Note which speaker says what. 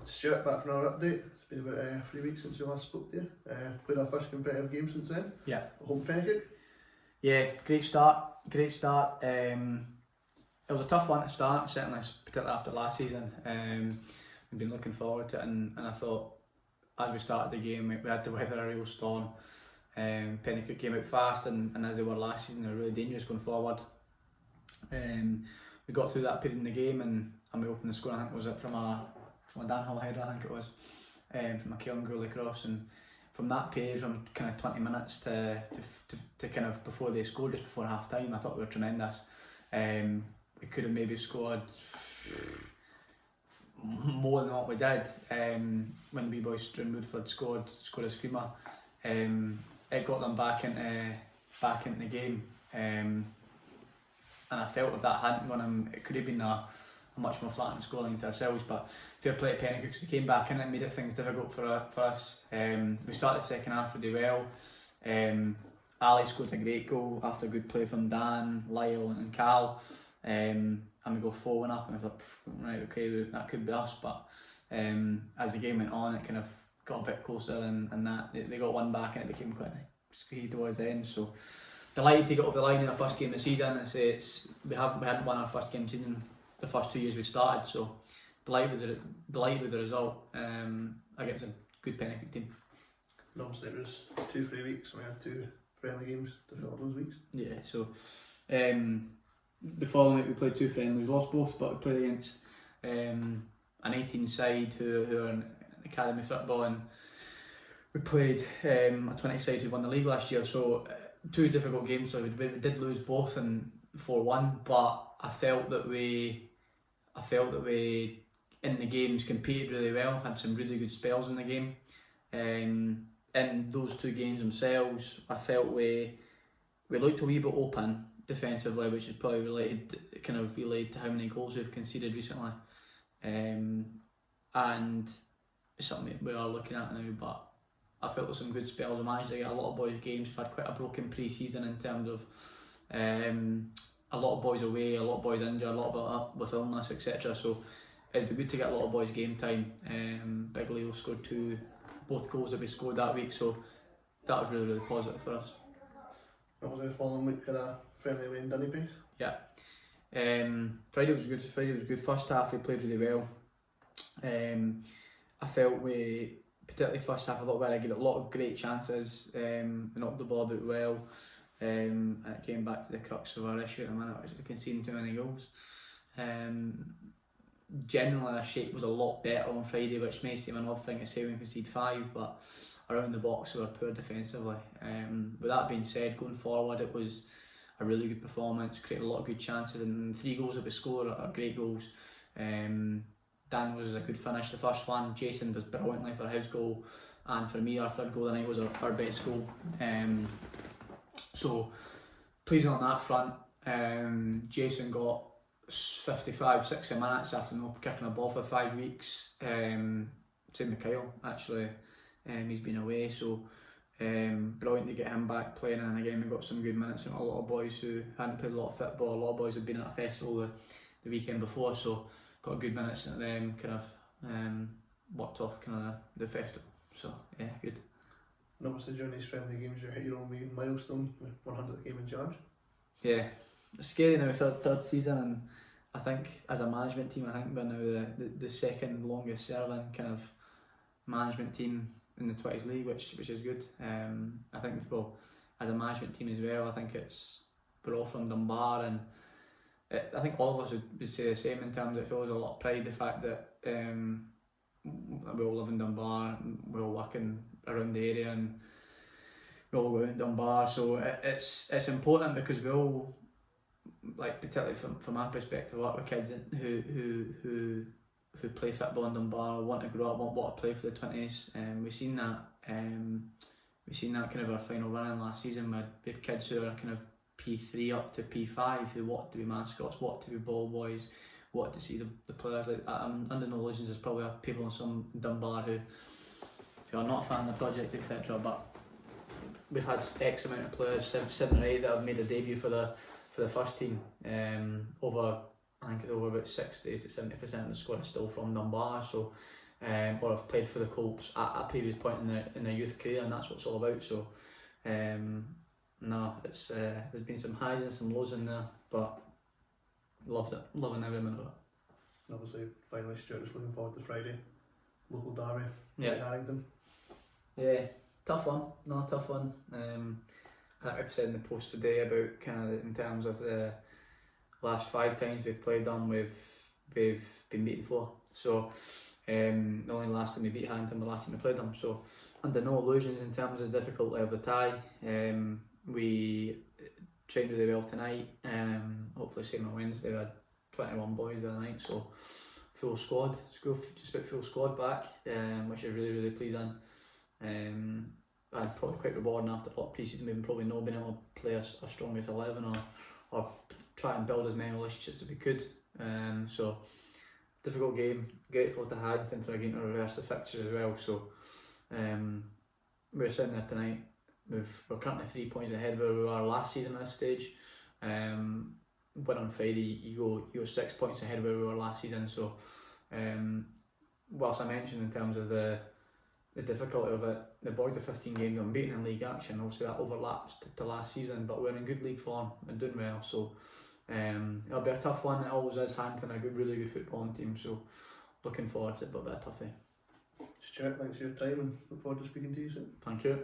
Speaker 1: Stuart, back from our update. It's been about 3 weeks since we last spoke to you. Played our first competitive game since then.
Speaker 2: Yeah.
Speaker 1: At home Penicuik.
Speaker 2: Yeah, great start. It was a tough one to start, certainly, particularly after last season. We've been looking forward to it, and I thought as we started the game, we had to weather a real storm. Penicuik came out fast, and as they were last season, they were really dangerous going forward. We got through that period in the game, and we opened the score. I think was it from a Dan Hull header, I think it was, from a Keelan Gooley cross, and from that period, from kind of 20 minutes to kind of before they scored, just before half time, I thought we were tremendous. We could have maybe scored more than what we did. When the wee boy Struan Woodford scored a screamer, it got them back into the game. And I felt if that hadn't gone in, it could have been a much more flattened scoreline to ourselves. But fair play to Penicuik, because they came back in and made things difficult for us. We started the second half really well. Ali scored a great goal after a good play from Dan, Lyle and Cal. And we go 4-1 up, and I thought, right, okay, that could be us. But as the game went on, it kind of got a bit closer, and that they got one back, and it became quite squeaky towards the end. So delighted to get over the line in our first game of the season. We hadn't won our first game of the season the first 2 years we started, so delighted with the result. I guess it's a good Penicuik team.
Speaker 1: And obviously it was 2-3 weeks, and we had 2 friendly games to fill up those weeks.
Speaker 2: Yeah, so the following week we played 2 friendlies, we lost both, but we played against an 18 side who are in academy football, and we played a 20 side who won the league last year. So 2 difficult games. So we did lose both in 4-1, but I felt that we in the games competed really well, had some really good spells in the game. In those 2 games themselves, I felt we looked a wee bit open defensively, which is probably related to how many goals we've conceded recently. And it's something that we are looking at now, but I felt with some good spells. I managed to get a lot of boys games. We've had quite a broken pre-season in terms of a lot of boys away, a lot of boys injured, a lot of up with illness, etc. So it'd be good to get a lot of boys game time. Big Leo scored both goals that we scored that week, so that was really, really positive for us.
Speaker 1: Obviously the following week had a friendly away in Dunny.
Speaker 2: Yeah. Friday was good. First half we played really well. I felt particularly first half, I thought we had a lot of great chances. We knocked the ball about well. And it came back to the crux of our issue at the minute, which is conceding too many goals. Generally our shape was a lot better on Friday, which may seem an odd thing to say when we concede 5, but around the box we were poor defensively. With that being said, going forward it was a really good performance, created a lot of good chances, and 3 goals that we scored are great goals. Dan was a good finish, the first one. Jason was brilliantly for his goal, and for me our 3rd goal of the night was our best goal. So pleasing on that front. Jason got 55-60 minutes after not kicking a ball for 5 weeks. Same with Kyle, actually. He's been away, so brilliant to get him back playing. And again, we got some good minutes, and a lot of boys who hadn't played a lot of football. A lot of boys had been at a festival the weekend before, so got good minutes and them kind of worked off kind of the festival. So yeah, good.
Speaker 1: And obviously during these friendly games you hit your own wee milestone with 100th game in charge.
Speaker 2: Yeah, it's scary now, third season, and I think as a management team, I think we're now the second longest serving kind of management team in the 20's league, which is good. I think as a management team as well, I think we're all from Dunbar, and I think all of us would say the same in terms of it feels a lot of pride, the fact that we all live in Dunbar, we all work around the area, and we all go out in Dunbar. So it's important, because we all, like, particularly from my perspective, work with kids who play football in Dunbar, want to grow up, want to play for the 20's. We've seen that kind of our final run last season. We had kids who are kind of P3 up to P5 who want to be mascots, want to be ball boys, want to see the players. Like, I'm under no illusions there's probably people in some Dunbar who are not a fan of the project, etc. But we've had X amount of players, 7 or 8, that have made a debut for the first team. I think it's over about 60 to 70% of the squad is still from Dunbar. So or have played for the Colts at a previous point in their youth career, and that's what it's all about. So no, it's there's been some highs and some lows in there, but loved it, loving every minute of it.
Speaker 1: And obviously, finally, Stuart was looking forward to Friday. Local derby,
Speaker 2: Yeah.
Speaker 1: Haddington.
Speaker 2: Yeah, tough one. No, tough one. I think I've said in the post today about kind of in terms of the last 5 times we've played them, we've been beaten for. So the only last time we beat Haddington, the last time we played them. So under no illusions in terms of the difficulty of the tie. We trained really well tonight. Hopefully same on Wednesday. We had 21 boys the other night, so full squad. Just about full squad back, which is really, really pleasing. And probably quite rewarding after a lot of pre-season. We've probably not been able to play our strongest 11 or try and build as many relationships as we could. So difficult game. Grateful to Haddington for getting to reverse the fixture as well. So we're sitting there tonight. We're currently 3 points ahead where we were last season at this stage. Win on Friday, you go 6 points ahead where we were last season. So whilst I mentioned in terms of the difficulty of it, the boys are 15 games unbeaten in league action. Obviously that overlaps to last season, but we're in good league form and doing well. So it'll be a tough one. It always is. Haddington, a really good footballing team. So looking forward to it, but a bit of toughie.
Speaker 1: Stuart, thanks for your time and look forward to speaking to you soon.
Speaker 2: Thank you.